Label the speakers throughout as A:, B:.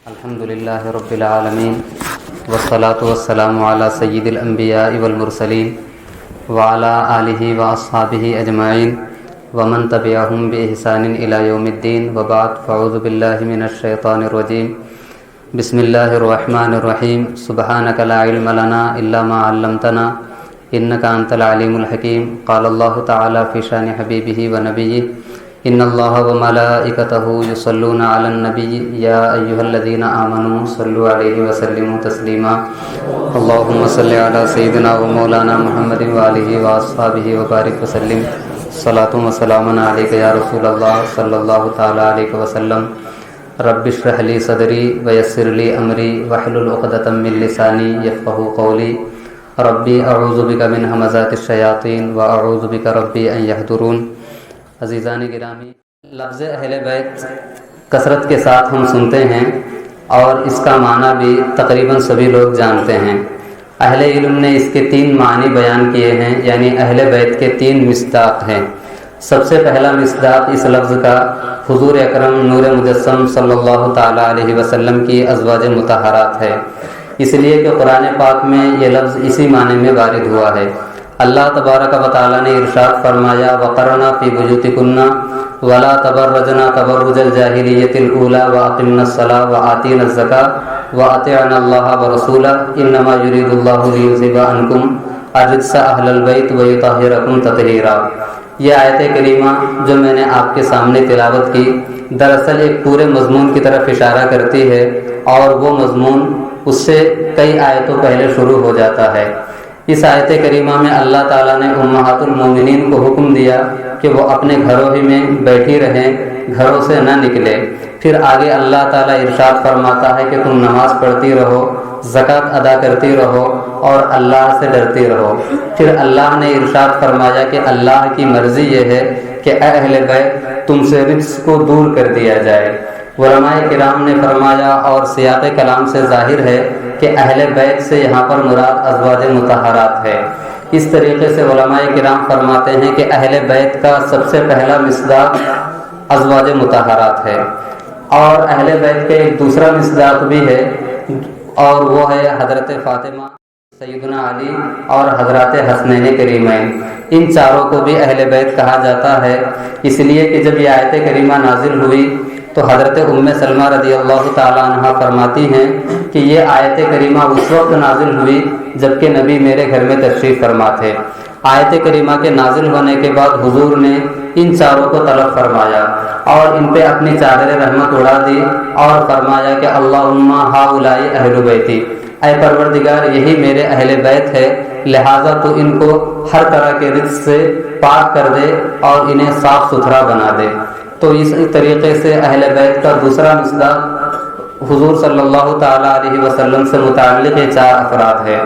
A: الحمد للہ رب العالمین والصلاة والسلام علی سید الانبیاء والمرسلین وعلی آلہ واصحابہ اجمعین ومن تبعہم بإحسان الی یوم الدین وبعد فاعوذ باللہ من الشیطان الرجیم بسم اللہ الرحمن الرحیم سبحانک لا علم لنا الا ما علمتنا انک انت العلیم الحکیم قال اللہ تعالی فی شان حبیبہ ونبیہ ان اللہ وملائکتہ یصلون علی النبی یا ایہا الذین آمنوا صلوا علیہ وسلموا تسلیما اللہم صلی علی سیدنا و مولانا محمد وآلہ واصحابہ وبارک وسلم صلاۃ و سلام علیک یا رسول اللہ صلی اللہ تعالی علیہ وسلم رب اشرح لی صدری ویسر لی امری واحلل عقدۃ من لسانی یفقہوا قولی ربی اعوذ بک من ہمزات الشیاطین واعوذ بک ربی ان یحضرون۔ عزیزان گرامی، لفظ اہل بیت کثرت کے ساتھ ہم سنتے ہیں اور اس کا معنی بھی تقریباً سبھی لوگ جانتے ہیں۔ اہل علم نے اس کے 3 معنی بیان کیے ہیں، یعنی اہل بیت کے 3 مصداق ہیں۔ سب سے پہلا مصداق اس لفظ کا حضور اکرم نور مجسم صلی اللہ تعالی علیہ وسلم کی ازواج مطہرات ہے، اس لیے کہ قرآن پاک میں یہ لفظ اسی معنی میں وارد ہوا ہے۔ اللہ تبارک و تعالی نے ارشاد فرمایا وَقَرْنَا فِي بُيُوتِكُنَّ وَلَا تَبَرَّجْنَا تَبَرُّجَ الْجَاهِلِيَّةِ الْأُولَى وَأَقِمْنَا الصَّلَاةَ وَآتِينَا الزَّكَاةَ وَأَطِعْنَا اللَّهَ وَرَسُولَهُ إِنَّمَا يُرِيدُ اللَّهُ لِيُذْهِبَ عَنكُمْ الرِّجْسَ أَهْلَ الْبَيْتِ وَيُطَهِّرَكُمْ تَطْهِيرًا۔ یہ آیت کریمہ جو میں نے آپ کے سامنے تلاوت کی، دراصل ایک پورے مضمون کی طرف اشارہ کرتی ہے، اور وہ مضمون اس سے کئی آیتوں پہلے شروع ہو جاتا ہے۔ اس آیت کریمہ میں اللہ تعالیٰ نے امہات المومنین کو حکم دیا کہ وہ اپنے گھروں ہی میں بیٹھی رہیں، گھروں سے نہ نکلے۔ پھر آگے اللہ تعالیٰ ارشاد فرماتا ہے کہ تم نماز پڑھتی رہو، زکوٰۃ ادا کرتی رہو اور اللہ سے ڈرتی رہو۔ پھر اللہ نے ارشاد فرمایا کہ اللہ کی مرضی یہ ہے کہ اے اہل بیت تم سے رجس کو دور کر دیا جائے۔ علماء کرام نے فرمایا، اور سیاق کلام سے ظاہر ہے کہ اہل بیت سے یہاں پر مراد ازواج مطہرات ہے۔ اس طریقے سے علماء کرام فرماتے ہیں کہ اہل بیت کا سب سے پہلا مصداق ازواج مطہرات ہے، اور اہل بیت کے ایک دوسرا مصداق بھی ہے، اور وہ ہے حضرت فاطمہ، سیدنا علی اور حضرات حسنین کریمین۔ ان چاروں کو بھی اہل بیت کہا جاتا ہے، اس لیے کہ جب یہ آیت کریمہ نازل ہوئی تو حضرت ام سلمہ رضی اللہ تعالی عنہ فرماتی ہیں کہ یہ آیت کریمہ اس وقت نازل ہوئی جبکہ نبی میرے گھر میں تشریف فرما تھے۔ آیت کریمہ کے نازل ہونے کے بعد حضور نے ان چاروں کو طلب فرمایا اور ان پہ اپنی چادر رحمت اڑا دی اور فرمایا کہ اللہم ہؤلاء اہل بیتی، اے پروردگار یہی میرے اہل بیت ہے، لہٰذا تو ان کو ہر طرح کے رزق سے پاک کر دے اور انہیں صاف ستھرا بنا دے۔ تو اس طریقے سے اہل بیت کا دوسرا مصداق حضور صلی اللہ تعالی علیہ وسلم سے متعلق یہ 4 افراد ہے۔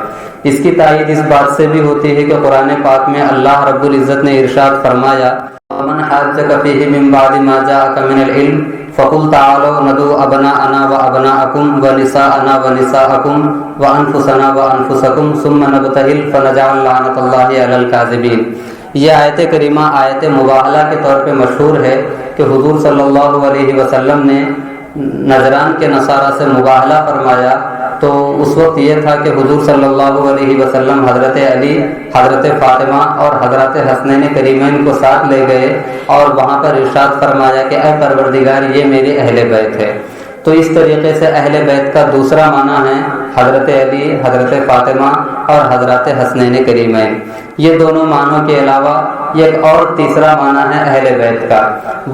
A: اس کی تائید اس بات سے بھی ہوتی ہے کہ قرآن پاک میں اللہ رب العزت نے ارشاد فرمایا وَمَنْ حَاجَّكَ فِيهِ مِنْ بَعْدِ مَا جَاءَكَ مِنَ الْعِلْمِ فَقُلْ تَعَالَوْا نَدْعُوا أَبْنَاءَنَا وَأَبْنَاءَكُمْ وَنِسَاءَنَا وَنِسَاءَكُمْ وَأَنفُسَنَا وَأَنفُسَكُمْ ثُمَّ نَبْتَهِلْ فَنَجْعَلْ لَعْنَةَ اللَّهِ عَلَى الْكَاذِبِينَ۔ یہ آیت کریمہ آیت مباہلہ کے طور پہ مشہور ہے کہ حضور صلی اللہ علیہ وسلم نے نجران کے نصارہ سے مباہلہ فرمایا، تو اس وقت یہ تھا کہ حضور صلی اللہ علیہ وسلم حضرت علی، حضرت فاطمہ اور حضرت حسنین کریمین کو ساتھ لے گئے اور وہاں پر ارشاد فرمایا کہ اے پروردگار یہ میرے اہل بیت ہے۔ تو اس طریقے سے اہل بیت کا دوسرا معنی ہے حضرت علی، حضرت فاطمہ اور حضرت حسنین کریمین۔ یہ دونوں معنوں کے علاوہ ایک اور تیسرا معنی ہے اہل بیت کا۔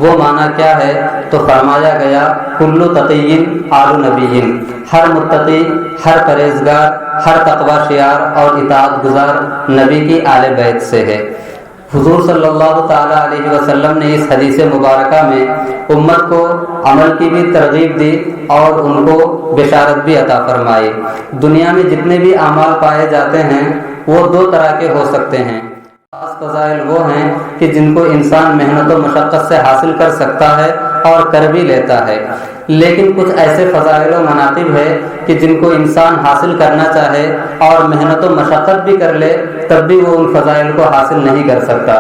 A: وہ معنی کیا ہے؟ تو فرمایا گیا کل تقی آل نبی، ہر متقی، ہر پرہیزگار، ہر تقوی شیار اور اطاعت گزار نبی کی آل بیت سے ہے۔ حضور صلی اللہ تعالی علیہ وسلم نے اس حدیث مبارکہ میں امت کو عمل کی بھی ترغیب دی اور ان کو بشارت بھی عطا فرمائی۔ دنیا میں جتنے بھی اعمال پائے جاتے ہیں وہ 2 طرح کے ہو سکتے ہیں۔ خاص فضائل وہ ہیں کہ جن کو انسان محنت و مشقت سے حاصل کر سکتا ہے اور کر بھی لیتا ہے، لیکن کچھ ایسے فضائل و مناقب ہے کہ جن کو انسان حاصل کرنا چاہے اور محنت و مشقت بھی کر لے تب بھی وہ ان فضائل کو حاصل نہیں کر سکتا۔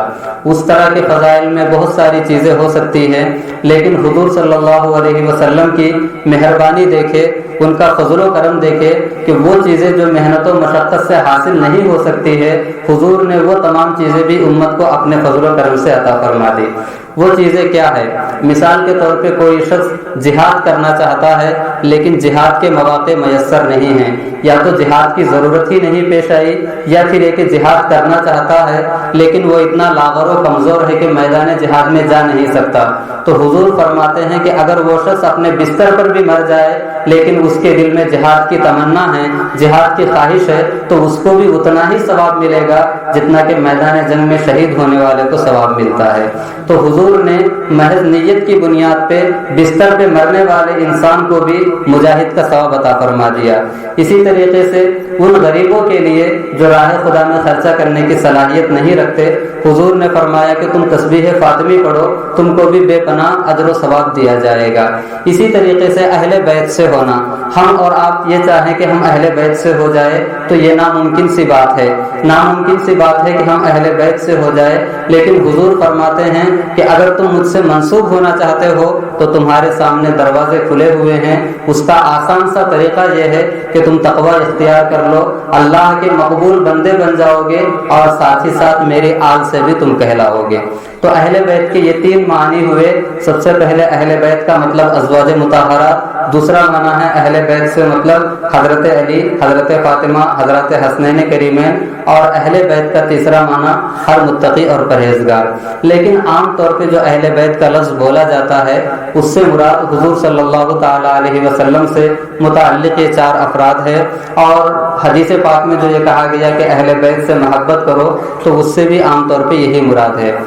A: اس طرح کے فضائل میں بہت ساری چیزیں ہو سکتی ہیں، لیکن حضور صلی اللہ علیہ وسلم کی مہربانی دیکھے، ان کا فضل و کرم دیکھے کہ وہ چیزیں جو محنت و مشقت سے حاصل نہیں ہو سکتی ہے، حضور نے وہ تمام چیزیں بھی امت کو اپنے فضل و کرم سے عطا فرما دی۔ وہ چیزیں کیا ہے؟ مثال کے طور پہ کوئی شخص جہاد کرنا چاہتا ہے لیکن جہاد کے مواقع میسر نہیں ہیں، یا تو جہاد کی ضرورت ہی نہیں پیش آئی، یا پھر یہ کہ جہاد کرنا چاہتا ہے لیکن وہ اتنا لاغر و کمزور ہے کہ میدان جہاد میں جا نہیں سکتا، تو حضور فرماتے ہیں کہ اگر وہ شخص اپنے بستر پر بھی مر جائے لیکن اس کے دل میں جہاد کی تمنا ہے، جہاد کی خواہش ہے، تو اس کو بھی اتنا ہی ثواب ملے گا جتنا کہ میدان جنگ میں شہید ہونے والے کو ثواب ملتا ہے۔ تو حضور نے محض نیت کی بنیاد پہ بستر پہ مرنے والے انسان کو بھی مجاہد کا ثواب عطا فرما دیا۔ اسی طریقے سے ان غریبوں کے لیے جو راہ خدا میں خرچہ کرنے کی صلاحیت نہیں رکھتے، حضور نے فرمایا کہ تم تسبیح فاطمی پڑھو، تم کو بھی بے پناہ اجر و ثواب دیا جائے گا۔ اسی طریقے سے اہل بیت سے ہونا، ہم اور آپ یہ چاہیں کہ ہم اہل بیت سے ہو جائے تو یہ ناممکن سی بات ہے، ناممکن سی بات ہے کہ ہم اہل بیت سے ہو جائے، لیکن حضور فرماتے ہیں کہ اگر تم مجھ سے منسوب ہونا چاہتے ہو تو تمہارے سامنے دروازے کھلے ہوئے ہیں۔ اس کا آسان سا طریقہ یہ ہے کہ تم تقوی اختیار کر لو، اللہ کے مقبول بندے بن جاؤ گے اور ساتھ ہی ساتھ میری آل سے بھی تم کہلاؤ گے۔ تو اہل بیت کے یہ تین معنی ہوئے۔ سب سے پہلے اہل بیت کا مطلب ازواج مطہرات، دوسرا معنی ہے اہل بیت سے مطلب حضرت علی، حضرت فاطمہ، حضرت حسنین کریمین، اور اہل بیت کا تیسرا معنی ہر متقی اور پرہیزگار۔ لیکن عام طور پہ جو اہل بیت کا لفظ بولا جاتا ہے اس سے مراد حضور صلی اللہ تعالی علیہ وسلم سے متعلق یہ چار افراد ہے، اور حدیث پاک میں جو یہ کہا گیا کہ اہل بیت سے محبت کرو تو اس سے بھی عام طور پہ یہی مراد ہے۔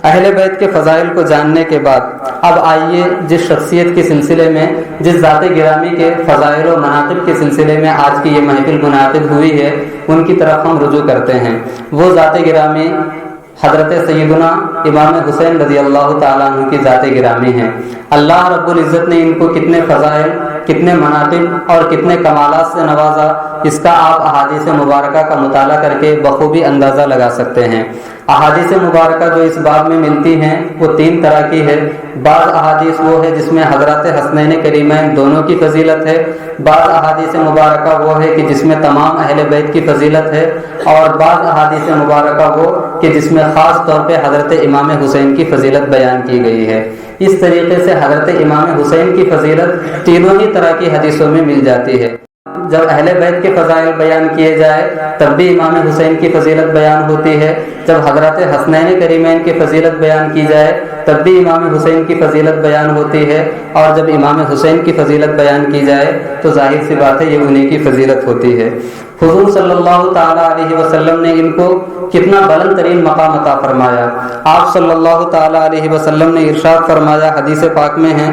A: اہل بیت کے فضائل کو جاننے کے بعد اب آئیے جس شخصیت کے سلسلے میں، جس ذات گرامی کے فضائل و مناقب کے سلسلے میں آج کی یہ محفل منعقد ہوئی ہے ان کی طرف ہم رجوع کرتے ہیں۔ وہ ذات گرامی حضرت سیدنا امام حسین رضی اللہ تعالیٰ عنہ کی ذات گرامی ہیں۔ اللہ رب العزت نے ان کو کتنے فضائل، کتنے مناقب اور کتنے کمالات سے نوازا، اس کا آپ احادیث مبارکہ کا مطالعہ کر کے بخوبی اندازہ لگا سکتے ہیں۔ احادیث مبارکہ جو اس باب میں ملتی ہیں وہ تین طرح کی ہے۔ بعض احادیث وہ ہے جس میں حضرت حسنین کریمین دونوں کی فضیلت ہے، بعض احادیث مبارکہ وہ ہے کہ جس میں تمام اہل بیت کی فضیلت ہے، اور بعض احادیث مبارکہ وہ کہ جس میں خاص طور پہ حضرت امام حسین کی فضیلت بیان کی گئی ہے۔ اس طریقے سے حضرت امام حسین کی فضیلت تینوں ہی طرح کی حدیثوں میں مل جاتی ہے۔ جب اہل بیت کے فضائل بیان کیے جائے تب بھی امام حسین کی فضیلت بیان ہوتی ہے، جب حضرت حسنین کریمین کی فضیلت بیان کی جائے تب بھی امام حسین کی فضیلت بیان ہوتی ہے، اور جب امام حسین کی فضیلت بیان کی جائے تو ظاہر سی بات ہے یہ انہی کی فضیلت ہوتی ہے۔ حضور صلی اللہ تعالیٰ علیہ وسلم نے ان کو کتنا بلند ترین مقام عطا فرمایا۔ آپ صلی اللہ تعالیٰ علیہ وسلم نے ارشاد فرمایا، حدیث پاک میں ہے،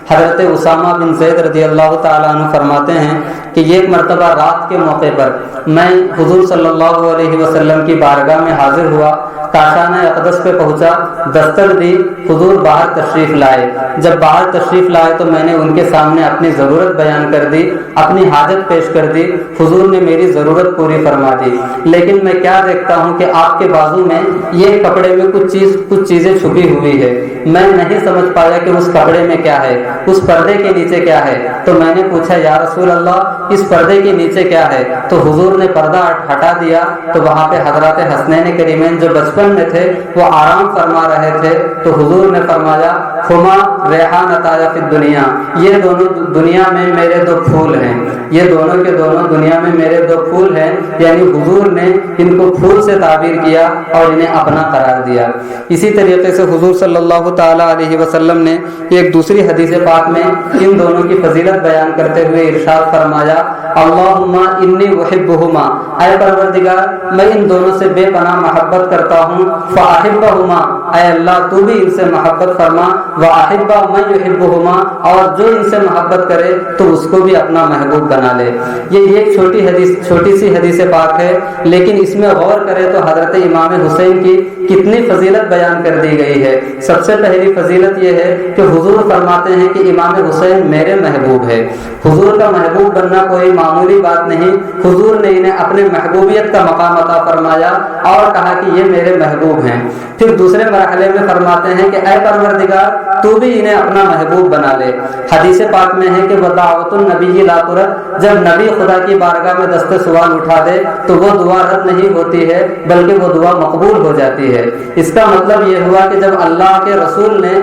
A: حضرت اسامہ بن زید رضی اللہ تعالیٰ عنہ فرماتے ہیں کہ ایک مرتبہ رات کے موقع پر میں حضور صلی اللہ علیہ وسلم کی بارگاہ میں حاضر ہوا، کاشانہ اقدس پہ پہنچا، دستک دی، حضور باہر تشریف لائے۔ جب باہر تشریف لائے تو میں نے ان کے سامنے اپنی ضرورت بیان کر دی، اپنی حاجت پیش کر دی، حضور نے میری ضرورت پوری فرما دی۔ لیکن میں کیا دیکھتا ہوں کہ آپ کے بازو میں یہ کپڑے میں کچھ چیزیں چھپی ہوئی ہے، میں نہیں سمجھ پایا کہ اس کپڑے میں کیا ہے، اس پردے کے نیچے کیا ہے۔ تو میں نے پوچھا یا رسول اللہ اس پردے کے نیچے کیا ہے؟ تو حضور نے پردہ ہٹا دیا، تو وہاں پہ حضرات حسنین کریمین جو بچپن میں تھے وہ آرام فرما رہے تھے، تو حضور نے فرمایا ہما ریحانتایا فی الدنیا، یہ دونوں دنیا میں میرے دو پھول ہیں، یہ دونوں کے دونوں دنیا میں میرے دو پھول ہیں، یعنی حضور نے ان کو پھول سے تعبیر کیا اور انہیں اپنا قرار دیا۔ اسی طریقے سے حضور صلی اللہ تعالیٰ علیہ وسلم نے ایک دوسری حدیث پاک میں ان دونوں کی فضیلت بیان کرتے ہوئے ارشاد فرمایا، اللہم انی احبہما، اے پروردگار میں ان دونوں سے بے پناہ محبت کرتا ہوں فاحبہما، اے اللہ تو بھی ان سے محبت فرما، واحب من یحبہما، اور جو ان سے محبت کرے تو اس کو بھی اپنا محبوب بنا لے۔ یہ ایک چھوٹی سی حدیث پاک ہے، لیکن اس میں غور کرے تو حضرت امام حسین کی کتنی فضیلت بیان کر دی گئی ہے۔ سب سے پہلی فضیلت یہ ہے کہ حضور فرماتے ہیں کہ امام حسین میرے محبوب ہے۔ حضور کا محبوب بننا کوئی معمولی بات نہیں، حضور نے انہیں اپنے محبوبیت کا مقام عطا فرمایا اور کہا کہ یہ میرے محبوب ہیں۔ پھر دوسرے مرحلے میں فرماتے ہیں کہ اے پروردگار تو بھی انہیں اپنا محبوب بنا لے۔ حدیث پاک میں ہے کہ ودعوۃ النبی لا ترد، جب نبی خدا کی بارگاہ میں دست سوال اٹھا دے تو وہ دعا رد نہیں ہوتی ہے بلکہ وہ دعا مقبول ہو جاتی ہے۔ اس کا مطلب یہ ہوا کہ جب اللہ کے رسول نے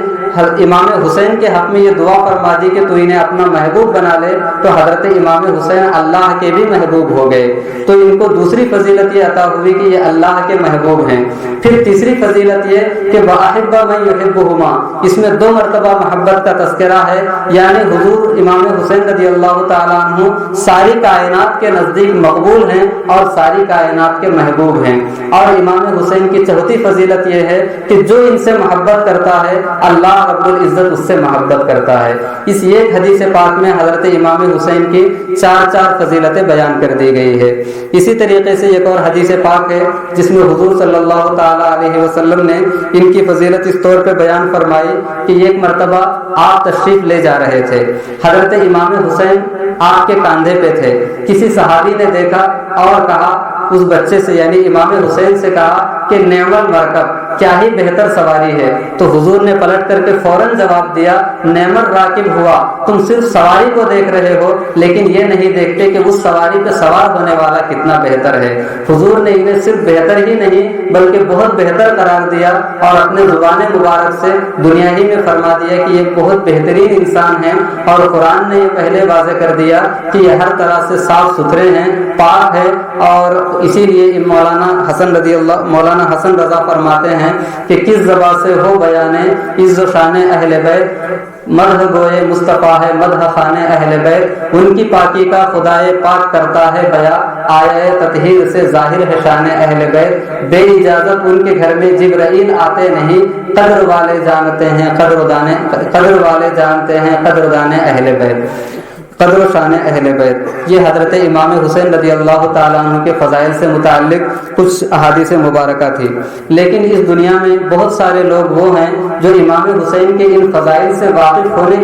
A: امام حسین کے حق میں یہ دعا فرما دی کہ تو انہیں اپنا محبوب بنا لے، تو حضرت امام حسین اللہ کے بھی محبوب ہو گئے، تو ان کو دوسری فضیلت یہ عطا ہوئی کہ یہ اللہ کے محبوب ہیں۔ پھر تیسری فضیلت یہ کہ وَأَحِبَّ مَن يُحِبُّهُمَا، اس میں 2 مرتبہ محبت کا تذکرہ ہے، یعنی حضور امام حسین رضی اللہ تعالیٰ عنہ ساری کائنات کے نزدیک مقبول ہیں اور ساری کائنات کے محبوب ہیں۔ اور امام حسین کی چوتھی فضیلت یہ ہے کہ جو ان سے محبت کرتا ہے اللہ رب العزت اس سے محبت کرتا ہے۔ اس ایک حدیث پاک میں حضرت امام حسین کی 4 فضیلتیں بیان کر دی گئی ہے۔ اسی طریقے سے ایک اور حدیث پاک ہے جس میں حضور صلی اللہ تعالیٰ علیہ وسلم نے ان کی فضیلت اس طور پہ بیان فرمائی کہ ایک مرتبہ آپ تشریف لے جا رہے تھے، حضرت امام حسین آپ کے کاندھے پہ تھے، کسی صحابی نے دیکھا اور کہا اس بچے سے، یعنی امام حسین سے کہا کہ نعم المرکب، کیا ہی بہتر سواری ہے، تو حضور نے پلٹ کر کے فوراً جواب دیا نعم الراکب ہوا، تم صرف سواری کو دیکھ رہے ہو لیکن یہ نہیں دیکھتے کہ اس سواری پہ سوار ہونے والا کتنا بہتر ہے۔ حضور نے انہیں صرف بہتر ہی نہیں بلکہ بہت بہتر قرار دیا اور اپنے زبان مبارک سے دنیا ہی میں فرما دیا کہ یہ بہت بہترین انسان ہیں، اور قرآن نے یہ پہلے واضح کر دیا کہ یہ ہر طرح سے صاف ستھرے ہیں، پاک ہے۔ اور اسی لیے مولانا حسن رضا فرماتے ہیں کہ کس زبان سے ہو بیانے عز و شان اہل بیت، مدح گوئے مصطفیٰ ہے مدح خان اہل بیت، ان کی پاکی کا خدائے پاک کرتا ہے بیاں، آیا تطہیر سے ظاہر ہے شان اہل بیت، بے اجازت ان کے گھر میں جبرائیل آتے نہیں، قدر والے جانتے ہیں قدر والے جانتے ہیں قدر دانے اہل بیت، قدر و شان اہل بیت۔ یہ حضرت امام حسین رضی اللہ تعالیٰ عنہ کے فضائل سے متعلق کچھ احادیث مبارکہ تھی، لیکن اس دنیا میں بہت سارے لوگ وہ ہیں جو امام حسین کے ان فضائل سے واقف ہونے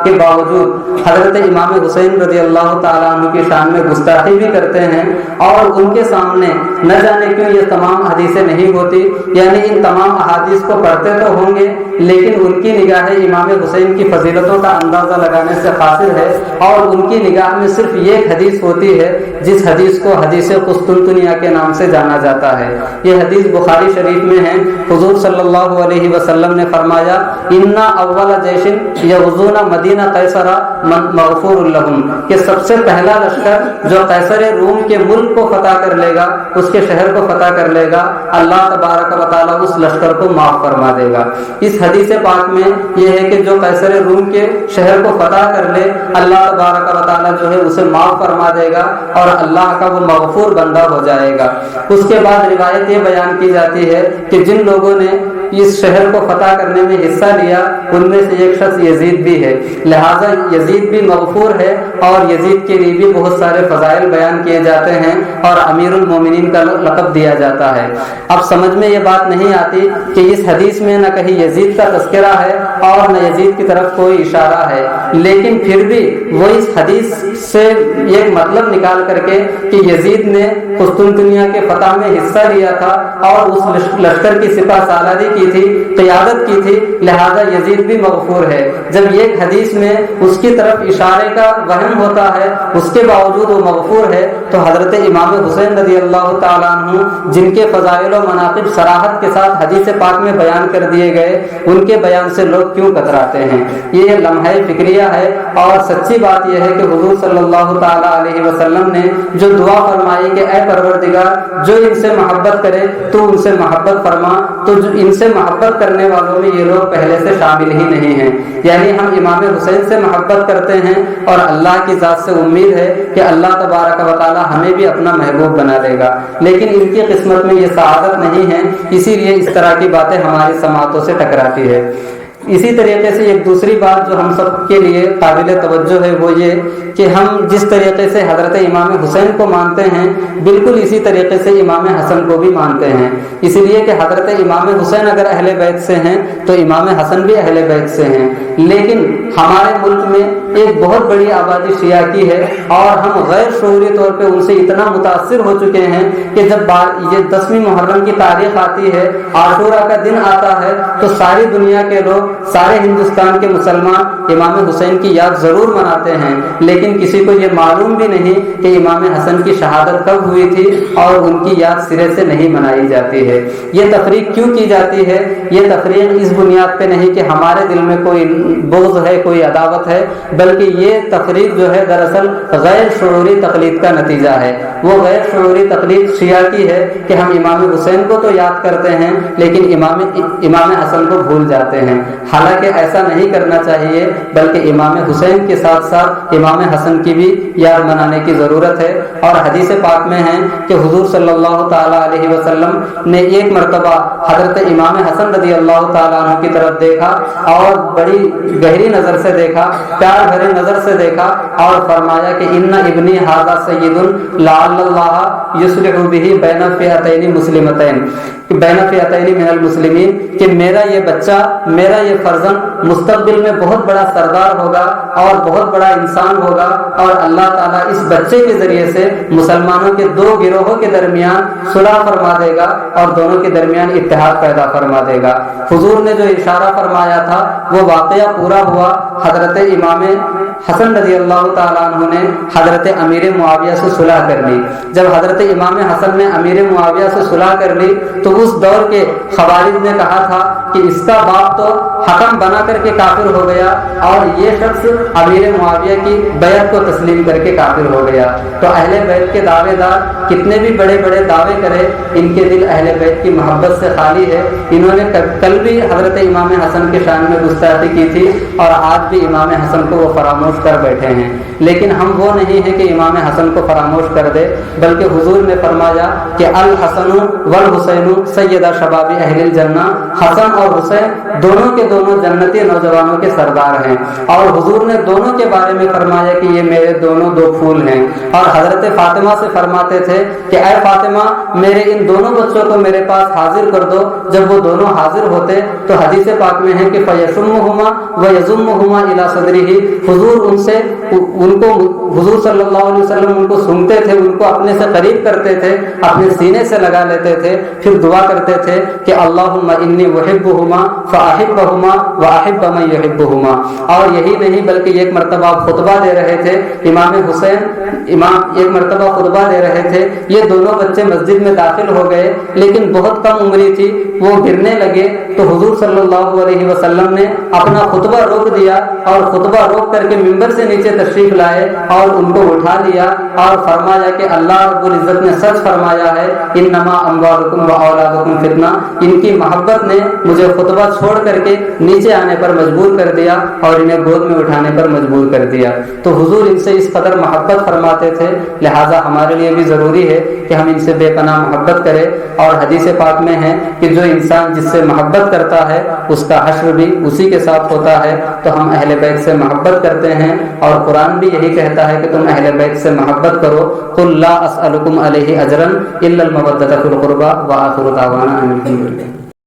A: کے باوجود حضرت امام حسین رضی اللہ تعالیٰ عنہ کی شان میں گستاخی بھی کرتے ہیں، اور ان کے سامنے نہ جانے کیوں یہ تمام حدیثیں نہیں ہوتی، یعنی ان تمام احادیث کو پڑھتے تو ہوں گے لیکن ان کی نگاہ امام حسین کی فضیلتوں کا اندازہ لگانے سے قاصر ہے، اور ان کی نگاہ میں صرف ایک حدیث ہوتی ہے جس حدیث کو حدیث قسطنطنیہ کے نام سے جانا جاتا ہے۔ یہ حدیث بخاری شریف میں ہے، حضور صلی اللہ علیہ وسلم نے فرمایا انا اول جیش یغزون مدینہ قیصر مغفور لهم، کہ سب سے پہلا لشکر جو قیصر روم کے ملک کو فتح کر لے گا، اس کے شہر کو فتح کر لے گا، اللہ تبارک و تعالیٰ اس لشکر کو معاف فرما دے گا۔ اس حدیث پاک میں یہ ہے کہ جو قیصر روم کے شہر کو فتح کر لے اللہ تبارک و تعالیٰ جو ہے اسے معاف فرما دے گا اور اللہ کا وہ مغفور بندہ ہو جائے گا۔ اس کے بعد روایت یہ بیان کی جاتی ہے کہ جن لوگوں نے اس شہر کو فتح کرنے میں حصہ لیا ان میں سے ایک شخص یزید بھی ہے، لہٰذا یزید بھی مغفور ہے، اور یزید کے لیے بھی بہت سارے فضائل بیان کیے جاتے ہیں اور امیر المومنین کا لقب دیا جاتا ہے۔ اب سمجھ میں یہ بات نہیں آتی کہ اس حدیث میں نہ کہیں یزید کا تذکرہ ہے اور نہ یزید کی طرف کوئی اشارہ ہے، لیکن پھر بھی وہ اس حدیث سے ایک مطلب نکال کر کے کہ یزید نے قسطنطنیہ کے فتح میں حصہ لیا تھا اور اس لشکر کی سپہ سالاری کی تھی، قیادت کی تھی، لہذا یزید بھی مغفور ہے۔ جب ایک حدیث میں اس کی طرف اشارے کا وہم ہوتا ہے اس کے باوجود وہ مغفور ہے، تو حضرت امام حسین رضی اللہ تعالیٰ عنہ جن کے فضائل و مناقب صراحت کے ساتھ حدیث پاک میں بیان کر دیے گئے، ان کے بیان سے لوگ کیوں کتراتے ہیں؟ یہ لمحہ فکریہ ہے، اور سچی بات یہ ہے کہ حضور صلی اللہ تعالیٰ علیہ وسلم نے جو دعا فرمائی کہ اے پروردگار جو ان سے محبت کرے تو ان سے محبت فرما، تو ان سے محبت کرنے والوں میں یہ لوگ پہلے سے شامل ہی نہیں ہیں، یعنی ہم امام حسین سے محبت محبت کرتے ہیں اور اللہ کی ذات سے امید ہے کہ اللہ تبارک و تعالی ہمیں بھی اپنا محبوب بنا لے گا، لیکن ان کی قسمت میں یہ سعادت نہیں ہے، اسی لیے اس طرح کی باتیں ہماری سماعتوں سے ٹکراتی ہے۔ اسی طریقے سے ایک دوسری بات جو ہم سب کے لیے قابل توجہ ہے وہ یہ کہ ہم جس طریقے سے حضرت امام حسین کو مانتے ہیں بالکل اسی طریقے سے امام حسن کو بھی مانتے ہیں، اس لیے کہ حضرت امام حسین اگر اہل بیت سے ہیں تو امام حسن بھی اہل بیت سے ہیں، لیکن ہمارے ملک میں ایک بہت بڑی آبادی شیعہ کی ہے اور ہم غیر شعوری طور پہ ان سے اتنا متاثر ہو چکے ہیں کہ جب یہ 10ویں محرم کی تاریخ آتی ہے، عاشورہ کا دن آتا ہے، تو ساری دنیا کے لوگ، سارے ہندوستان کے مسلمان امام حسین کی یاد ضرور مناتے ہیں، لیکن کسی کو یہ معلوم بھی نہیں کہ امام حسن کی شہادت کب ہوئی تھی اور ان کی یاد سرے سے نہیں منائی جاتی ہے۔ یہ تفریق کیوں کی جاتی ہے؟ یہ تفریق اس بنیاد پہ نہیں کہ ہمارے دل میں کوئی بغض ہے، کوئی عداوت ہے، بلکہ یہ تفریق جو ہے دراصل غیر شعوری تقلید کا نتیجہ ہے۔ وہ غیر شعوری تقلید شیعہ کی ہے کہ ہم امام حسین کو تو یاد کرتے ہیں لیکن امام حسن کو بھول جاتے ہیں، حالانکہ ایسا نہیں کرنا چاہیے، بلکہ امام حسین کے ساتھ ساتھ امام حسن کی بھی یاد منانے کی ضرورت ہے۔ اور حدیث پاک میں ہے کہ حضور صلی اللہ تعالی علیہ وسلم نے ایک مرتبہ حضرت امام حسن رضی اللہ تعالیٰ عنہ کی طرف دیکھا اور بڑی گہری نظر سے دیکھا، پیار بھرے نظر سے دیکھا اور فرمایا کہ ان ابنی ھذا سید لعل اللہ یصلح بہ بین فئتین مسلمتین، بین فئتین من المسلمین، کہ میرا یہ بچہ، میرا یہ فرزند مستقبل میں بہت بڑا سردار ہوگا اور بہت بڑا انسان ہوگا، اور اللہ تعالیٰ اس بچے کے ذریعے سے مسلمانوں کے دو گروہوں کے درمیان صلح فرما دے گا اور دونوں کے درمیان اتحاد پیدا فرما دے گا۔ حضور نے جو اشارہ فرمایا تھا وہ واقعہ پورا ہوا۔ حضرت امام حسن رضی اللہ تعالیٰ عنہ نے حضرت امیر معاویہ سے صلح کر لی۔ جب حضرت امام حسن نے امیر معاویہ سے صلح کر لی تو اس دور کے خوارج نے کہا تھا کہ اس کا باپ تو حکم بنا کر کے کافر ہو گیا اور یہ شخص امیر معاویہ کی بیعت کو تسلیم کر کے کافر ہو گیا۔ تو اہل بیت کے دعوے دار کتنے بھی بڑے بڑے دعوے کرے، ان کے دل اہل بیت کی محبت سے خالی ہے۔ انہوں نے کل بھی حضرت امام حسن کے شان میں گستاخی کی تھی اور آج بھی امام حسن کو وہ فراموش کر بیٹھے ہیں، لیکن ہم وہ نہیں ہیں کہ امام حسن کو فراموش کر دے، بلکہ حضور نے فرمایا کہ الحسن والحسین سیدہ شباب اہل الجنہ، حسن اور حسین دونوں کے دونوں جنتی نوجوانوں کے سردار ہیں، اور حضور نے دونوں کے بارے میں فرمایا کہ یہ میرے دونوں دو پھول ہیں۔ اور حضرت فاطمہ سے فرماتے تھے کہ اے فاطمہ میرے ان دونوں بچوں کو میرے پاس حاضر کر دو۔ جب وہ دونوں حاضر ہوتے تو حدیث پاک میں ہے کہ فیشمہما ویضمہما الی صدرہ، حضور ان کو حضور صلی اللہ علیہ وسلم ان کو سنتے تھے، ان کو اپنے سے قریب کرتے تھے، اپنے سینے سے لگا لیتے تھے، پھر دعا کرتے تھے کہ اللہم انی احبہما فاحبہما واحب من یحبہما۔ اور یہی نہیں بلکہ ایک مرتبہ خطبہ دے رہے تھے امام حسین، ایک مرتبہ خطبہ دے رہے تھے، یہ دونوں بچے مسجد میں داخل ہو گئے لیکن بہت کم عمری تھی، وہ گرنے لگے تو حضور صلی اللہ علیہ وسلم نے اپنا خطبہ روک دیا اور خطبہ روک کر کے ممبر سے نیچے تشریف لائے اور ان کو اٹھا لیا اور فرمایا کہ اللہ رب العزت نے سچ فرمایا ہے انما اموالکم و اولادکم فتنہ، ان کی محبت نے مجھے خطبہ چھوڑ کر کے نیچے آنے پر مجبور کر دیا اور انہیں گود میں اٹھانے پر مجبور کر دیا۔ تو حضور ان سے اس قدر محبت فرماتے تھے، لہٰذا ہمارے لیے بھی ضروری ہے کہ ہم ان سے بے پناہ محبت کریں۔ اور حدیث پاک میں ہے کہ جو انسان جس سے محبت کرتا ہے اس کا حشر بھی اسی کے ساتھ ہوتا ہے۔ تو ہم اہل بیت سے محبت کرتے ہیں اور قرآن بھی یہی کہتا ہے کہ تم اہل بیت سے محبت کرو۔ قل لا اسألکم علیہ اجرا الا المودۃ فی القربى وآخر دعوانا ان الحمد للہ۔